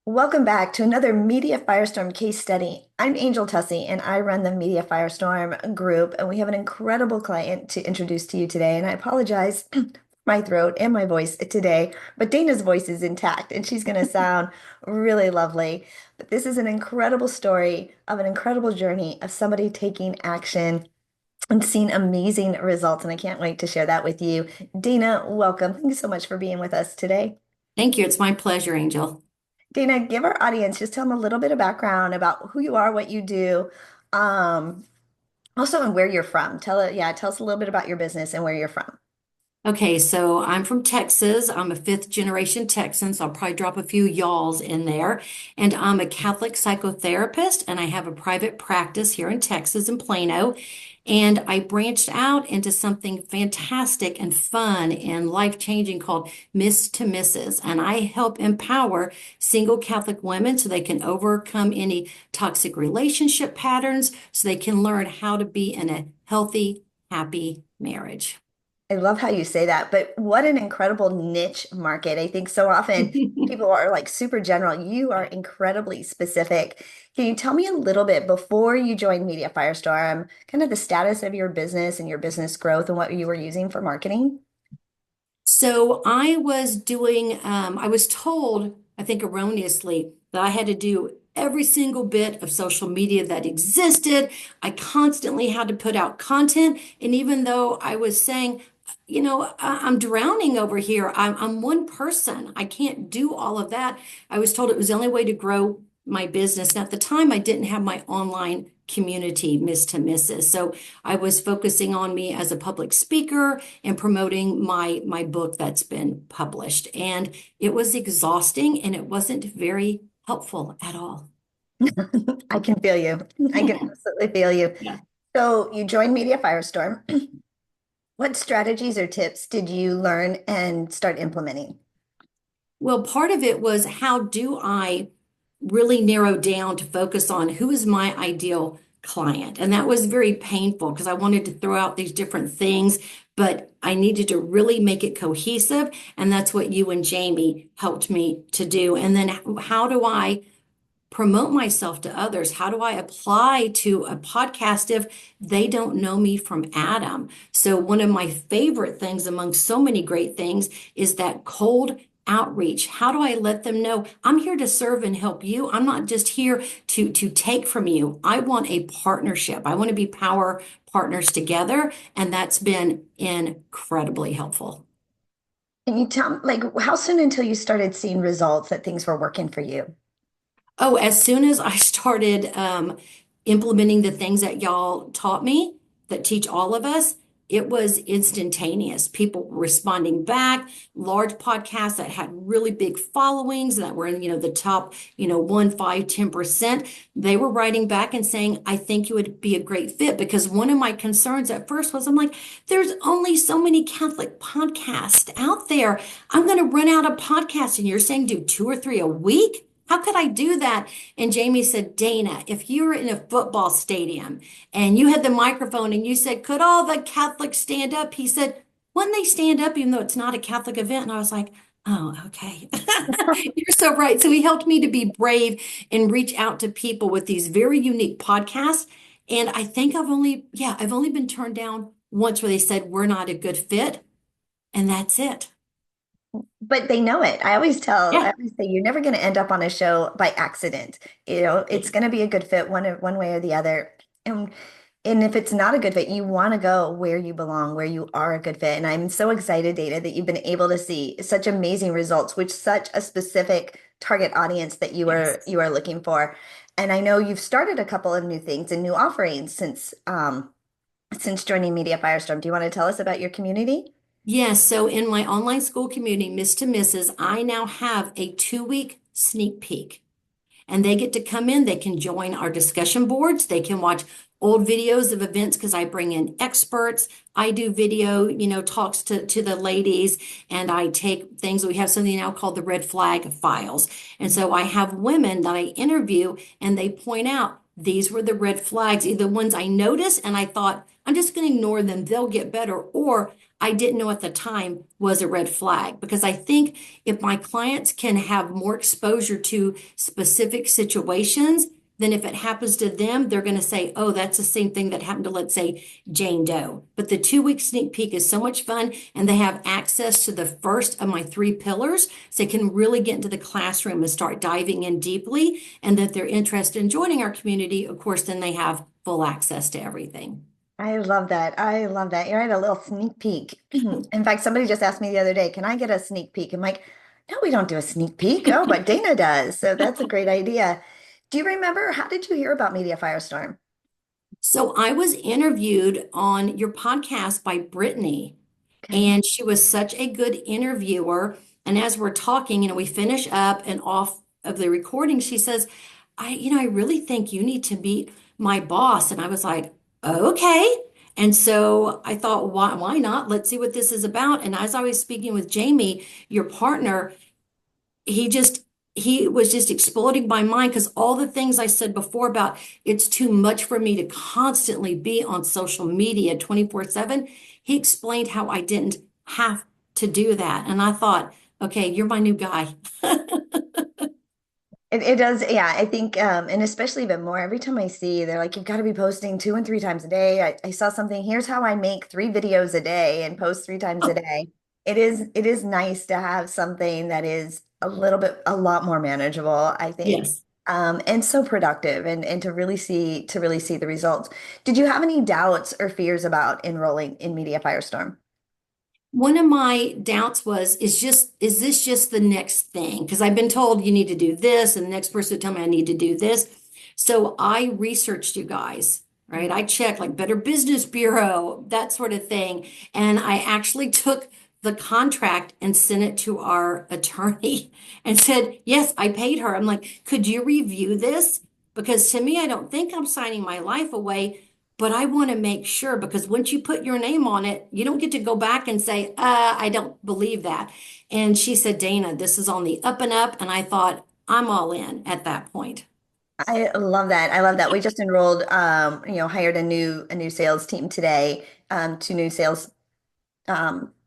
Welcome back to another Media Firestorm case study. I'm Angel Tuccy and I run the Media Firestorm group, and we have an incredible client to introduce to you today. And I apologize for my throat and my voice today, but Dana's voice is intact and she's going to sound really lovely. But this is an incredible story of an incredible journey of somebody taking action and seeing amazing results. And I can't wait to share that with you. Dana, welcome. Thank you so much for being with us today. Thank you. It's my pleasure, Angel. Dana, give our audience, just tell them a little bit of background about who you are, what you do, um, also and where you're from. Tell us a little bit about your business and where you're from. Okay, so I'm from Texas. I'm a fifth generation Texan, so I'll probably drop a few y'alls in there. And I'm a Catholic psychotherapist, and I have a private practice here in Texas in Plano. And I branched out into something fantastic and fun and life-changing called Miss to Mrs. And I help empower single Catholic women so they can overcome any toxic relationship patterns, so they can learn how to be in a healthy, happy marriage. I love how you say that, but what an incredible niche market. I think so often people are like super general. You are incredibly specific. Can you tell me a little bit before you joined Media Firestorm, kind of the status of your business and your business growth and what you were using for marketing? So I was told, I think erroneously, that I had to do every single bit of social media that existed. I constantly had to put out content. And even though I was saying, I'm drowning over here, I'm one person, I can't do all of that. I was told it was the only way to grow my business. And at the time, I didn't have my online community, Miss to Mrs. So I was focusing on me as a public speaker and promoting my book that's been published. And it was exhausting and it wasn't very helpful at all. I can feel you. I can absolutely feel you. Yeah. So you joined Media Firestorm. What strategies or tips did you learn and start implementing? Well, part of it was how do I really narrow down to focus on who is my ideal client? And that was very painful because I wanted to throw out these different things, but I needed to really make it cohesive. And that's what you and Jamie helped me to do. And then how do I promote myself to others? How do I apply to a podcast if they don't know me from Adam? So, one of my favorite things among so many great things is that cold outreach. How do I let them know I'm here to serve and help you? I'm not just here to take from you. I want a partnership. I want to be power partners together, and that's been incredibly helpful. Can you tell, like, how soon until you started seeing results that things were working for you? Oh, as soon as I started implementing the things that y'all taught me, that teach all of us, it was instantaneous. People were responding back, large podcasts that had really big followings that were in, the top, 1, 5, 10%. They were writing back and saying, I think you would be a great fit. Because one of my concerns at first was, I'm like, there's only so many Catholic podcasts out there. I'm going to run out of podcasts. And you're saying do 2 or 3 a week? How could I do that? And Jamie said, Dana, if you were in a football stadium and you had the microphone and you said, could all the Catholics stand up? He said, wouldn't they stand up even though it's not a Catholic event? And I was like, oh, okay. You're so right. So he helped me to be brave and reach out to people with these very unique podcasts. And I think I've only been turned down once where they said, we're not a good fit. And that's it. But they know it. I Yeah. always say you're never going to end up on a show by accident. It's going to be a good fit one way or the other. And and if it's not a good fit, you want to go where you belong, where you are a good fit. And I'm so excited, Data, that you've been able to see such amazing results with such a specific target audience that Yes. you are looking for. And I know you've started a couple of new things and new offerings since joining Media Firestorm. Do you want to tell us about your community? Yes, so in my online school community, Miss to Mrs., I now have a 2 week sneak peek. And they get to come in, they can join our discussion boards, they can watch old videos of events because I bring in experts. I do video, talks to the ladies, and I take things. We have something now called the red flag files. And so I have women that I interview and they point out these were the red flags, either ones I noticed and I thought, I'm just going to ignore them, they'll get better, or I didn't know at the time was a red flag because I think if my clients can have more exposure to specific situations, then if it happens to them, they're going to say, oh, that's the same thing that happened to, let's say, Jane Doe. But the 2 week sneak peek is so much fun, and they have access to the first of my three pillars. So they can really get into the classroom and start diving in deeply. And that they're interested in joining our community, of course, then they have full access to everything. I love that. I love that. You're right, a little sneak peek. In fact, somebody just asked me the other day, can I get a sneak peek? I'm like, no, we don't do a sneak peek. Oh, but Dana does. So that's a great idea. Do you remember, how did you hear about Media Firestorm? So I was interviewed on your podcast by Brittany, Okay. and she was such a good interviewer. And as we're talking, we finish up and off of the recording, she says, I really think you need to meet my boss. And I was like, okay. And so I thought, why not? Let's see what this is about. And as I was speaking with Jamie, your partner, he just he was just exploding my mind because all the things I said before about it's too much for me to constantly be on social media 24/7, he explained how I didn't have to do that. And I thought, okay, you're my new guy. It does, yeah. I think, and especially even more every time I see they're like, you've got to be posting 2 and 3 times a day. I saw something, here's how I make 3 videos a day and post 3 times a Oh, day. It is nice to have something that is a lot more manageable, I think, yes. and so productive and to really see the results. Did you have any doubts or fears about enrolling in Media Firestorm? One of my doubts was, is this just the next thing? Because I've been told you need to do this, and the next person would tell me I need to do this. So I researched you guys, right? I checked like Better Business Bureau, that sort of thing. And I actually took the contract and sent it to our attorney and said, yes, I paid her. I'm like, could you review this? Because to me, I don't think I'm signing my life away. But I want to make sure because once you put your name on it, you don't get to go back and say, I don't believe that. And she said, Dana, this is on the up and up. And I thought, I'm all in at that point. I love that. I love that. We just enrolled, hired a new sales team today, 2 new sales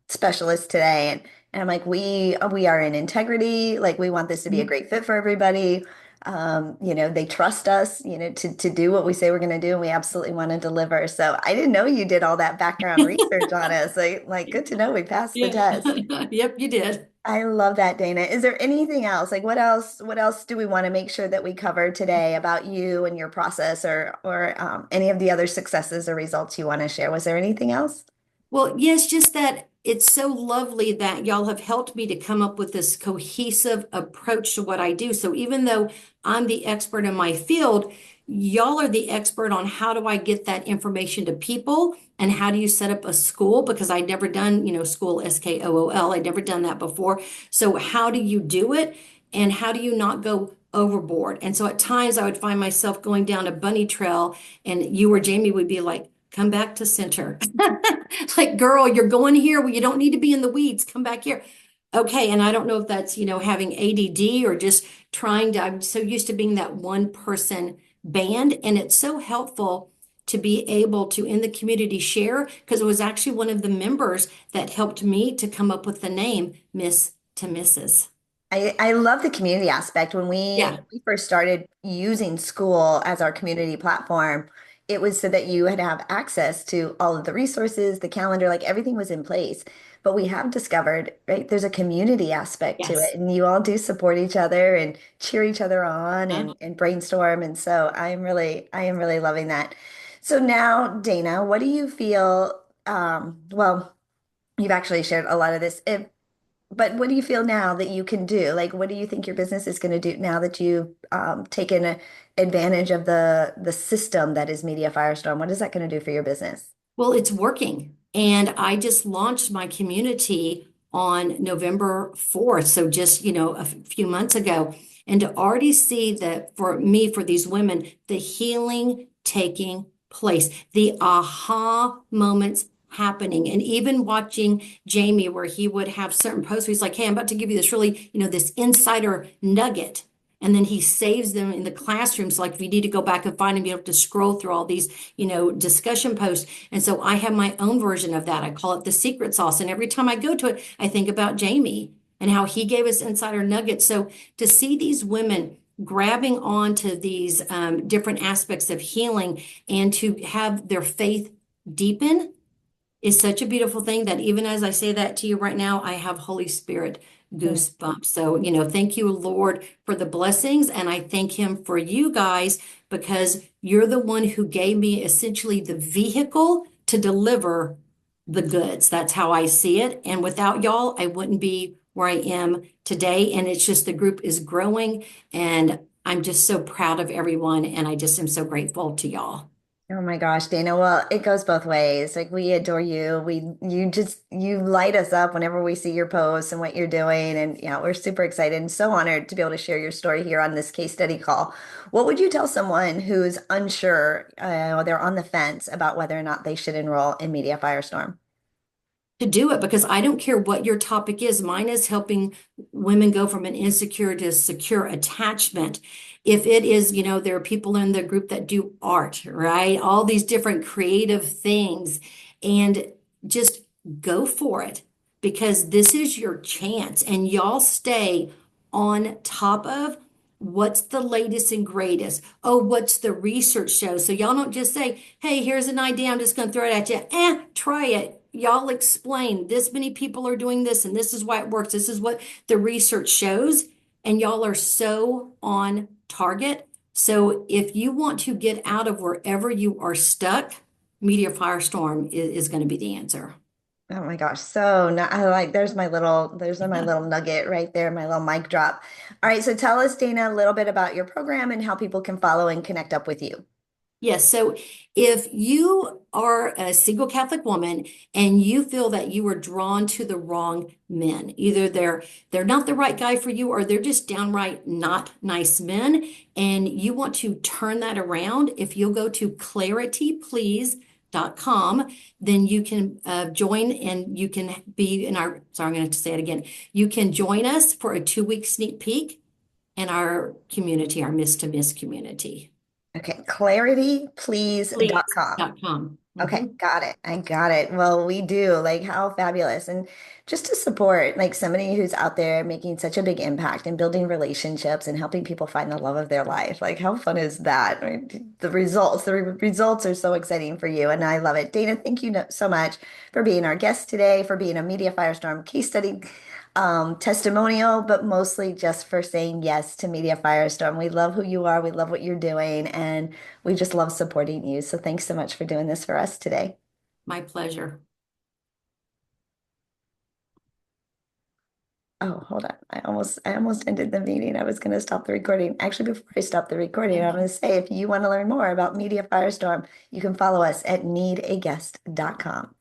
specialists today, and I'm like, we are in integrity. Like we want this to be a great fit for everybody. They trust us, to do what we say we're going to do, and we absolutely want to deliver. So I didn't know you did all that background research on us. Like good to know we passed the Yeah. test. Yep, you did. I love that, Dana. Is there anything else? Like what else do we want to make sure that we cover today about you and your process or any of the other successes or results you want to share? Was there anything else? Well, yes, just that it's so lovely that y'all have helped me to come up with this cohesive approach to what I do. So even though I'm the expert in my field, y'all are the expert on how do I get that information to people and how do you set up a school? Because I'd never done, school SKOOL. I'd never done that before. So how do you do it? And how do you not go overboard? And so at times I would find myself going down a bunny trail and you or Jamie would be like, come back to center. Like, girl, you're going here. Well, you don't need to be in the weeds. Come back here. Okay. And I don't know if that's, having ADD or just trying to, I'm so used to being that one person band. And it's so helpful to be able to in the community share because it was actually one of the members that helped me to come up with the name Miss to Mrs. I love the community aspect. When we Yeah. when we first started using school as our community platform, it was so that you had to have access to all of the resources, the calendar, like everything was in place. But we have discovered, right, there's a community aspect to it, Yes. and you all do support each other and cheer each other on Uh, and brainstorm. And so I am really loving that. So now, Dana, what do you feel? Well, you've actually shared a lot of this. But what do you feel now that you can do? Like, what do you think your business is going to do now that you've taken advantage of the system that is Media Firestorm? What is that going to do for your business? Well, it's working. And I just launched my community on November 4th. So just, a few months ago. And to already see that for me, for these women, the healing taking place, the aha moments happening. And even watching Jamie, where he would have certain posts where he's like, hey, I'm about to give you this really, this insider nugget. And then he saves them in the classrooms. Like if you need to go back and find them, you have to scroll through all these, discussion posts. And so I have my own version of that. I call it the secret sauce. And every time I go to it, I think about Jamie and how he gave us insider nuggets. So to see these women grabbing onto these different aspects of healing and to have their faith deepen is such a beautiful thing that even as I say that to you right now, I have Holy Spirit goosebumps. So, thank you, Lord, for the blessings. And I thank Him for you guys because you're the one who gave me essentially the vehicle to deliver the goods. That's how I see it. And without y'all, I wouldn't be where I am today. And it's just the group is growing. And I'm just so proud of everyone. And I just am so grateful to y'all. Oh my gosh, Dana. Well, it goes both ways. Like we adore you. You light us up whenever we see your posts and what you're doing. And yeah, we're super excited and so honored to be able to share your story here on this case study call. What would you tell someone who's unsure, or they're on the fence about whether or not they should enroll in Media Firestorm? To do it because I don't care what your topic is. Mine is helping women go from an insecure to secure attachment. If it is, there are people in the group that do art, right? All these different creative things, and just go for it because this is your chance, and y'all stay on top of what's the latest and greatest. Oh, what's the research show? So y'all don't just say, hey, here's an idea, I'm just going to throw it at you. Try it. Y'all explain this many people are doing this and this is why it works. This is what the research shows. And y'all are so on target. So if you want to get out of wherever you are stuck, Media Firestorm is going to be the answer. Oh my gosh. So now I like there's my little nugget right there, my little mic drop. All right. So tell us, Dana, a little bit about your program and how people can follow and connect up with you. Yes, so if you are a single Catholic woman and you feel that you are drawn to the wrong men, either they're not the right guy for you or they're just downright not nice men, and you want to turn that around, if you'll go to clarityplease.com, then you can join and you can be in our, sorry, I'm going to say it again. You can join us for a 2-week sneak peek in our community, our Miss to Miss community. Okay. Clarityplease.com. Please.com. Okay, got it. I got it. Well, we do. Like, how fabulous. And just to support like somebody who's out there making such a big impact and building relationships and helping people find the love of their life. Like, how fun is that? Right? The results are so exciting for you, and I love it. Dana, thank you so much for being our guest today, for being a Media Firestorm case study testimonial, but mostly just for saying yes to Media Firestorm. We love who you are. We love what you're doing, and we just love supporting you. So thanks so much for doing this for us today. My pleasure. Oh, hold on. I almost ended the meeting. I was going to stop the recording. Actually, before I stop the recording, I'm going to say if you want to learn more about Media Firestorm, you can follow us at needaguest.com.